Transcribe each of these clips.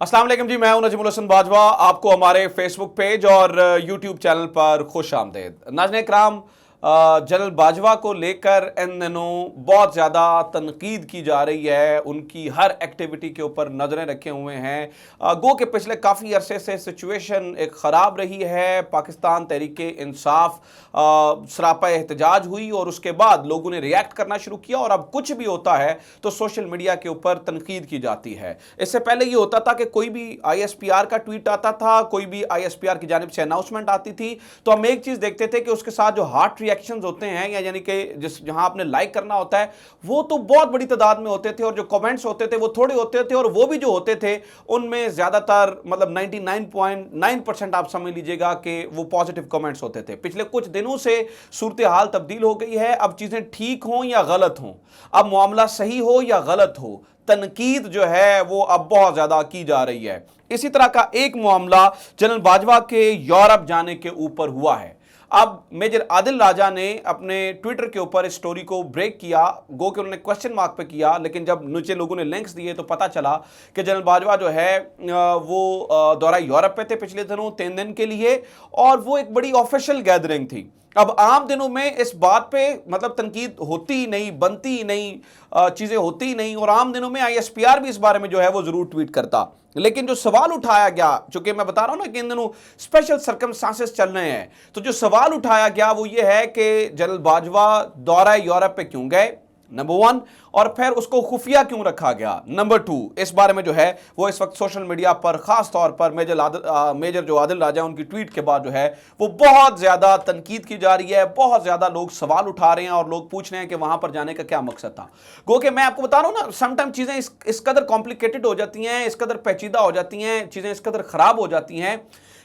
अस्सलाम वालेकुम जी, मैं हूं नजीमुल हसन बाजवा। आपको हमारे फेसबुक पेज और यूट्यूब चैनल पर खुश आमदेद। नाज़रीन इकराम, जनरल बाजवा को लेकर इन दिनों बहुत ज़्यादा तनकीद की जा रही है। उनकी हर एक्टिविटी के ऊपर नज़रें रखे हुए हैं। गो के पिछले काफ़ी अरसे से सिचुएशन एक ख़राब रही है। पाकिस्तान तहरीके इंसाफ सरापा एहतजाज हुई और उसके बाद लोगों ने रिएक्ट करना शुरू किया और अब कुछ भी होता है तो सोशल मीडिया के ऊपर तनकीद की जाती है। इससे पहले ये होता था कि कोई भी ISPR का ट्वीट आता था, कोई भी ISPR की जानिब से अनाउंसमेंट आती थी तो हम एक चीज़ देखते थे कि उसके साथ जो हार्ट रिएक्शंस होते हैं या यानी कि जहां आपने लाइक करना होता है वो तो बहुत बड़ी तादाद में होते थे और जो कमेंट्स होते थे वो थोड़े होते थे और वो भी जो होते थे उनमें ज़्यादातर मतलब 99.9% आप समझ लीजिएगा कि वो पॉजिटिव कमेंट्स होते थे। पिछले कुछ दिनों से सूरत हाल तब्दील हो गई है। अब चीज़ें ठीक हों या गलत हों, अब मामला सही हो या गलत हो, तनकीद जो है वो अब बहुत ज़्यादा की जा रही है। इसी तरह का एक मामला जनरल बाजवा के यूरोप जाने के ऊपर हुआ है। अब मेजर आदिल राजा ने अपने ट्विटर के ऊपर इस स्टोरी को ब्रेक किया। गो के उन्होंने क्वेश्चन मार्क पे किया, लेकिन जब नीचे लोगों ने लिंक्स दिए तो पता चला कि जनरल बाजवा जो है वो दौरा यूरोप पे थे पिछले दिनों 3 दिन के लिए और वो एक बड़ी ऑफिशियल गैदरिंग थी। अब आम दिनों में इस बात पे मतलब तनकीद होती ही नहीं, बनती ही नहीं, चीज़ें होती ही नहीं और आम दिनों में ISPR भी इस बारे में जो है वो ज़रूर ट्वीट करता। लेकिन जो सवाल उठाया गया, चूंकि मैं बता रहा हूं ना कि इन दिनों स्पेशल सर्कमस्टांसेस चल रहे हैं, तो जो सवाल उठाया गया वो ये है कि जनरल बाजवा दौरा यूरोप पे क्यों गए, नंबर 1, और फिर उसको खुफिया क्यों रखा गया, नंबर 2। इस बारे में जो है वो इस वक्त सोशल मीडिया पर खास तौर पर मेजर जो आदिल राजा उनकी ट्वीट के बाद जो है वो बहुत ज्यादा तनकीद की जा रही है। बहुत ज्यादा लोग सवाल उठा रहे हैं और लोग पूछ रहे हैं कि वहां पर जाने का क्या मकसद था। गो के मैं आपको बता रहा हूं ना, समटाइम चीजें इस कदर कॉम्प्लिकेटेड हो जाती हैं, इस कदर पेचीदा हो जाती हैं, चीजें इस कदर खराब हो जाती हैं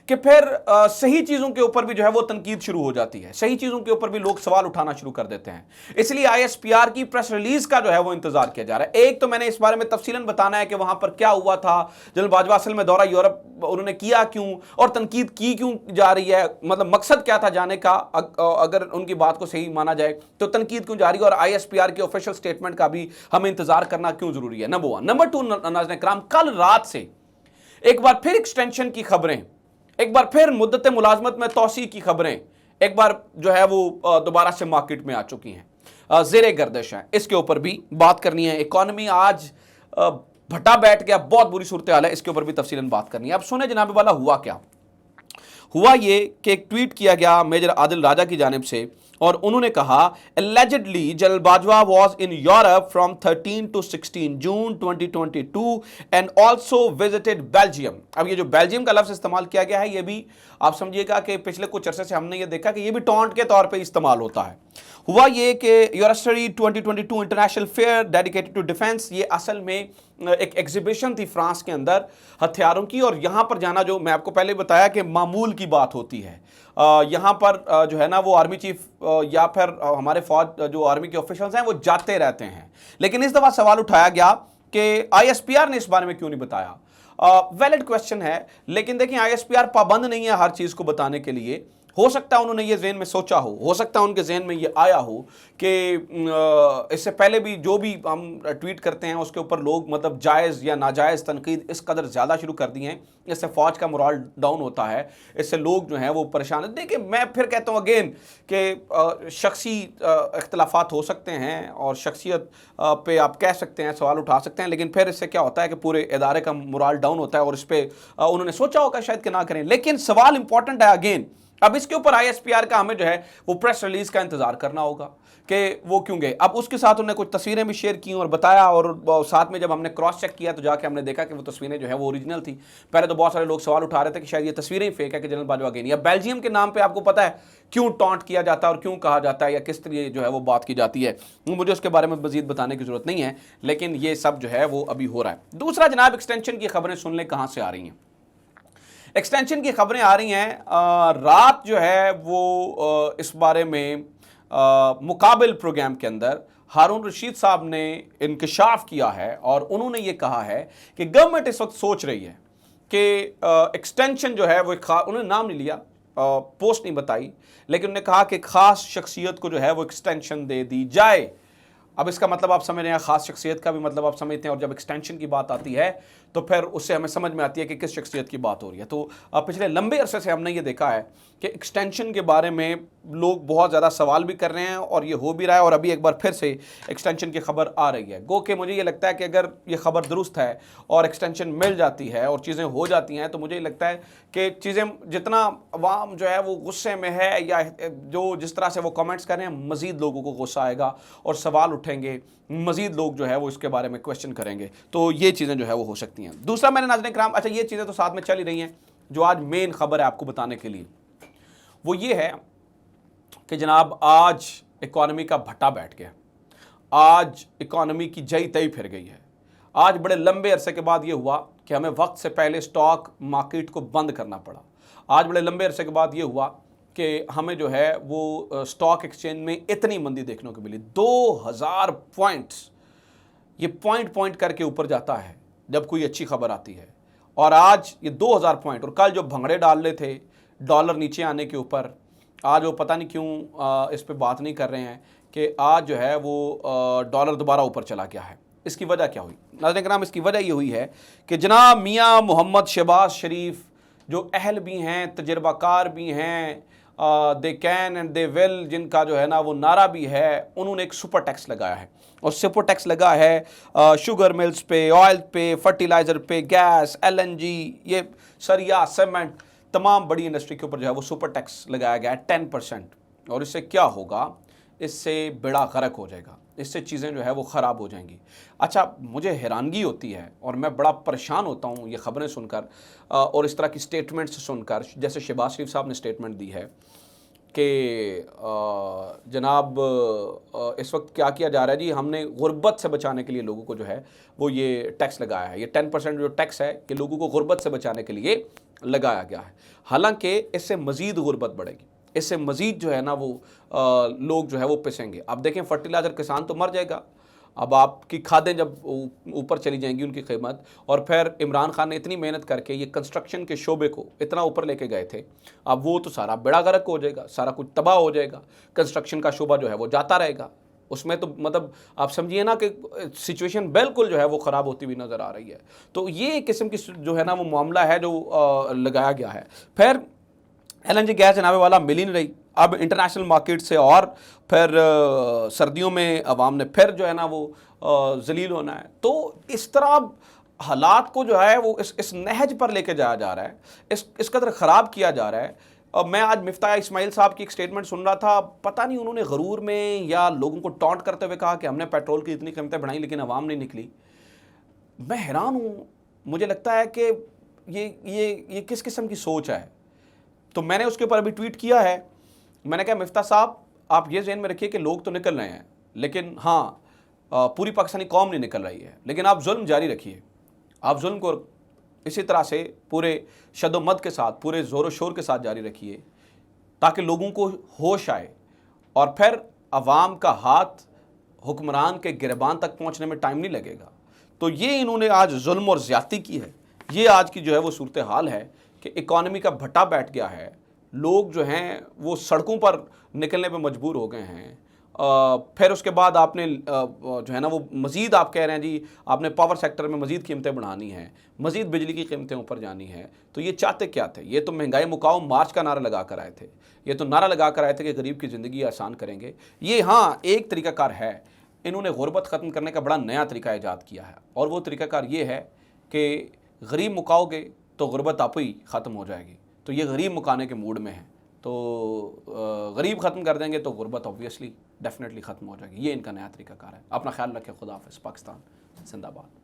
कि फिर सही चीजों के ऊपर भी जो है वो तनकीद शुरू हो जाती है। सही चीजों के ऊपर भी लोग सवाल उठाना शुरू कर देते हैं। इसलिए ISPR की प्रेस रिलीज का जो है वो इंतजार किया जा रहा है। एक तो मैंने इस बारे में तफसीलन बताना है कि वहां पर क्या हुआ था, जनरल बाजवा असल में दौरा यूरोप उन्होंने किया क्यों और तनकीद की क्यों जा रही है, मतलब मकसद क्या था जाने का, अगर उनकी बात को सही माना जाए तो तनकीद क्यों जा रही है और ISPR के ऑफिशियल स्टेटमेंट का भी हमें इंतजार करना क्यों जरूरी है, नंबर 1। नंबर 2, नाज़रीन इकराम, कल रात से एक बार फिर एक्सटेंशन की खबरें, एक बार फिर मुद्दत मुलाजमत में तौसी की खबरें एक बार जो है वो दोबारा से मार्केट में आ चुकी हैं, ज़ेरे गर्दिश हैं। इसके ऊपर भी बात करनी है। इकॉनमी आज भट्टा बैठ गया, बहुत बुरी सूरत हाल है, इसके ऊपर भी तफसीलन बात करनी है। अब सुने जनाब वाला, हुआ क्या हुआ, ये कि एक ट्वीट किया गया मेजर आदिल राजा की जानिब से और उन्होंने कहा allegedly general Bajwa was in Europe from 13 to 16 June 2022 and also visited Belgium। अब ये जो बेल्जियम का लफ्ज़ इस्तेमाल किया गया है ये भी आप समझिएगा कि पिछले कुछ अरसे से हमने ये देखा कि ये भी टॉन्ट के तौर पे इस्तेमाल होता है। हुआ ये कि Eurosatory 2022 international fair dedicated to defence, ये असल में एक एग्जीबिशन थी फ्रांस के अंदर हथियारों की, और यहाँ पर जाना जो मैं आपको पहले बताया कि मामूल की बात होती है। यहाँ पर जो है ना वो आर्मी चीफ या फिर हमारे फौज जो आर्मी के ऑफिशियल्स हैं वो जाते रहते हैं। लेकिन इस दफ़ा सवाल उठाया गया कि ISPR ने इस बारे में क्यों नहीं बताया। वैलिड क्वेश्चन है, लेकिन देखिए ISPR पाबंद नहीं है हर चीज़ को बताने के लिए। हो सकता है उन्होंने ये ज़हन में सोचा हो सकता है उनके जहन में ये आया हो कि इससे पहले भी जो भी हम ट्वीट करते हैं उसके ऊपर लोग मतलब जायज़ या नाजायज़ तनकीद इस कदर ज़्यादा शुरू कर दी हैं, इससे फ़ौज का मोरल डाउन होता है, इससे लोग जो हैं वो परेशान है। देखिए मैं फिर कहता हूँ अगेन कि शख्सी इख्तलाफात हो सकते हैं और शख्सियत पे आप कह सकते हैं, सवाल उठा सकते हैं, लेकिन फिर इससे क्या होता है कि पूरे इदारे का मोरल डाउन होता है और इस पर उन्होंने सोचा होगा शायद कि ना करें। लेकिन सवाल इंपॉर्टेंट है अगेन, अब इसके ऊपर ISPR का हमें जो है वो प्रेस रिलीज का इंतजार करना होगा कि वो क्यों गए। अब उसके साथ उन्होंने कुछ तस्वीरें भी शेयर की और बताया, और साथ में जब हमने क्रॉस चेक किया तो जाके हमने देखा कि वो तस्वीरें जो है वो ओरिजिनल थी। पहले तो बहुत सारे लोग सवाल उठा रहे थे कि शायद ये तस्वीरें ही फेक है कि जनरल बाजवा गए नहीं। अब बेल्जियम के नाम पर आपको पता है क्यों टॉन्ट किया जाता है और क्यों कहा जाता है या किस तरह जो है वो बात की जाती है, मुझे उसके बारे में मजीद बताने की जरूरत नहीं है, लेकिन ये सब जो है वो अभी हो रहा है। दूसरा जनाब, एक्सटेंशन की खबरें सुन लें कहाँ से आ रही हैं। एक्सटेंशन की खबरें आ रही हैं, रात जो है वो इस बारे में मुकाबिल प्रोग्राम के अंदर हारून रशीद साहब ने इंकशाफ किया है और उन्होंने ये कहा है कि गवर्नमेंट इस वक्त सोच रही है कि एक्सटेंशन जो है वो उन्होंने नाम नहीं लिया, पोस्ट नहीं बताई, लेकिन उन्होंने कहा कि खास शख्सियत को जो है वो एक्सटेंशन दे दी जाए। अब इसका मतलब आप समझ रहे हैं, खास शख्सियत का भी मतलब आप समझते हैं, और जब एक्सटेंशन की बात आती है तो फिर उससे हमें समझ में आती है कि किस शख्सियत की बात हो रही है। तो पिछले लंबे अरसे से हमने ये देखा है कि एक्सटेंशन के बारे में लोग बहुत ज़्यादा सवाल भी कर रहे हैं और ये हो भी रहा है, और अभी एक बार फिर से एक्सटेंशन की खबर आ रही है। गो कि मुझे ये लगता है कि अगर ये खबर दुरुस्त है और एक्सटेंशन मिल जाती है और चीज़ें हो जाती हैं, तो मुझे ये लगता है कि चीज़ें जितना अवाम जो है वो गुस्से में है या जो जिस तरह से वो कमेंट्स कर रहे हैं, मज़ीद लोगों को गुस्सा आएगा और सवाल उठेंगे, मज़ीद लोग जो है वो इसके बारे में क्वेश्चन करेंगे। तो ये चीज़ें जो है वो हो सकती हैं। दूसरा, मैंने नाज़रीन किराम, अच्छा ये चीज़ें तो साथ में चल ही रही हैं, जो आज मेन खबर है आपको बताने के लिए वो ये है कि जनाब आज इकॉनमी का भट्टा बैठ गया, आज इकॉनमी की जई तई फिर गई है। आज बड़े लंबे अरसे के बाद ये हुआ कि हमें वक्त से पहले स्टॉक मार्केट को बंद करना पड़ा। आज बड़े लंबे अरसे के बाद ये हुआ कि हमें जो है वो स्टॉक एक्सचेंज में इतनी मंदी देखने को मिली। 2000 पॉइंट्स, ये पॉइंट पॉइंट करके ऊपर जाता है जब कोई अच्छी खबर आती है, और आज ये 2000 पॉइंट। और कल जो भंगड़े डाल रहे थे डॉलर नीचे आने के ऊपर, आज वो पता नहीं क्यों इस पे बात नहीं कर रहे हैं कि आज जो है वो डॉलर दोबारा ऊपर चला गया है। इसकी वजह क्या हुई नाज़रीन कराम? इसकी वजह ये हुई है कि जनाब मियाँ मोहम्मद शहबाज शरीफ, जो अहल भी हैं, तजर्बाकार भी हैं, they can and they will, जिनका जो है ना वो नारा भी है, उन्होंने एक सुपर टैक्स लगाया है। और सुपर टैक्स लगा है शुगर मिल्स पे, ऑयल पे, फर्टिलाइज़र पे, गैस, LNG, ये सरिया, सीमेंट, तमाम बड़ी इंडस्ट्री के ऊपर जो है वो सुपर टैक्स लगाया गया है 10%। और इससे क्या होगा? इससे बेड़ा गर्क हो जाएगा, इससे चीज़ें जो है वो ख़राब हो जाएंगी। अच्छा, मुझे हैरानगी होती है और मैं बड़ा परेशान होता हूँ ये ख़बरें सुनकर और इस तरह की स्टेटमेंट्स सुनकर, जैसे शहबाज शरीफ साहब ने स्टेटमेंट दी है कि जनाब इस वक्त क्या किया जा रहा है जी, हमने गुर्बत से बचाने के लिए लोगों को जो है वो ये टैक्स लगाया है। ये 10% जो टैक्स है कि लोगों को गुर्बत से बचाने के लिए लगाया गया है। हालांकि इससे मज़ीद गुर्बत बढ़ेगी, इससे मज़ीद जो है ना वो लोग जो है वो पिसेंगे। अब देखें, फर्टिलाइज़र किसान तो मर जाएगा, अब आपकी खादें जब ऊपर चली जाएंगी उनकी कीमत, और फिर इमरान खान ने इतनी मेहनत करके ये कंस्ट्रक्शन के शोबे को इतना ऊपर लेके गए थे, अब वो तो सारा बेड़ा गर्क हो जाएगा, सारा कुछ तबाह हो जाएगा। कंस्ट्रक्शन का शोबा जो है वो जाता रहेगा, उसमें तो मतलब आप समझिए ना कि सिचुएशन बिल्कुल जो है वो ख़राब होती हुई नज़र आ रही है। तो ये किस्म की जो है ना वो मामला है जो लगाया गया है। फिर LNG गैस जनाबे वाला मिल ही नहीं रही, अब इंटरनेशनल मार्केट से, और फिर सर्दियों में अवाम ने फिर जो है ना वो जलील होना है। तो इस तरह हालात को जो है वो इस नहज पर लेके जाया जा रहा है, इस कदर ख़राब किया जा रहा है। मैं आज मिफ्ता इस्माइल साहब की एक स्टेटमेंट सुन रहा था, पता नहीं उन्होंने गरूर में या लोगों को टॉन्ट करते हुए कहा कि हमने पेट्रोल की इतनी कीमतें बढ़ाई लेकिन अवाम नहीं निकली। मैं हैरान हूँ, मुझे लगता है कि ये किस किस्म की सोच है। तो मैंने उसके ऊपर अभी ट्वीट किया है, मैंने कहा मिफ्ता साहब आप ये ज़हन में रखिए कि लोग तो निकल रहे हैं, लेकिन हाँ पूरी पाकिस्तानी कौम नहीं निकल रही है, लेकिन आप जुल्म जारी रखिए, आप जुल्म को इसी तरह से पूरे शदोमत के साथ, पूरे ज़ोर शोर के साथ जारी रखिए, ताकि लोगों को होश आए और फिर अवाम का हाथ हुक्मरान के गिरबान तक पहुँचने में टाइम नहीं लगेगा। तो ये इन्होंने आज जुल्म और ज़्यादती की है। ये आज की जो है वो सूरत हाल है कि इकॉनमी का भट्टा बैठ गया है, लोग जो हैं वो सड़कों पर निकलने पे मजबूर हो गए हैं। फिर उसके बाद आपने जो है ना वो मज़ीद आप कह रहे हैं जी आपने पावर सेक्टर में मज़ीद कीमतें बढ़ानी हैं, मज़ीद बिजली की कीमतें ऊपर जानी हैं। तो ये चाहते क्या थे? ये तो महंगाई मुकाओ मार्च का नारा लगा कर आए थे, ये तो नारा लगा कर आए थे कि गरीब की ज़िंदगी आसान करेंगे। ये हाँ एक तरीक़ाकार है, इन्होंने गुर्बत ख़त्म करने का बड़ा नया तरीका ईजाद किया है, और वो तरीक़ाकार ये है कि गरीब मुकाओगे तो गुर्बत आप ही ख़त्म हो जाएगी। तो ये गरीब मुकाने के मूड में है, तो गरीब ख़त्म कर देंगे तो गुर्बत ऑब्वियसली डेफिनेटली ख़त्म हो जाएगी। ये इनका नया तरीक़ाकार है। अपना ख्याल रखें, खुदा हाफ़िज़, पाकिस्तान जिंदाबाद।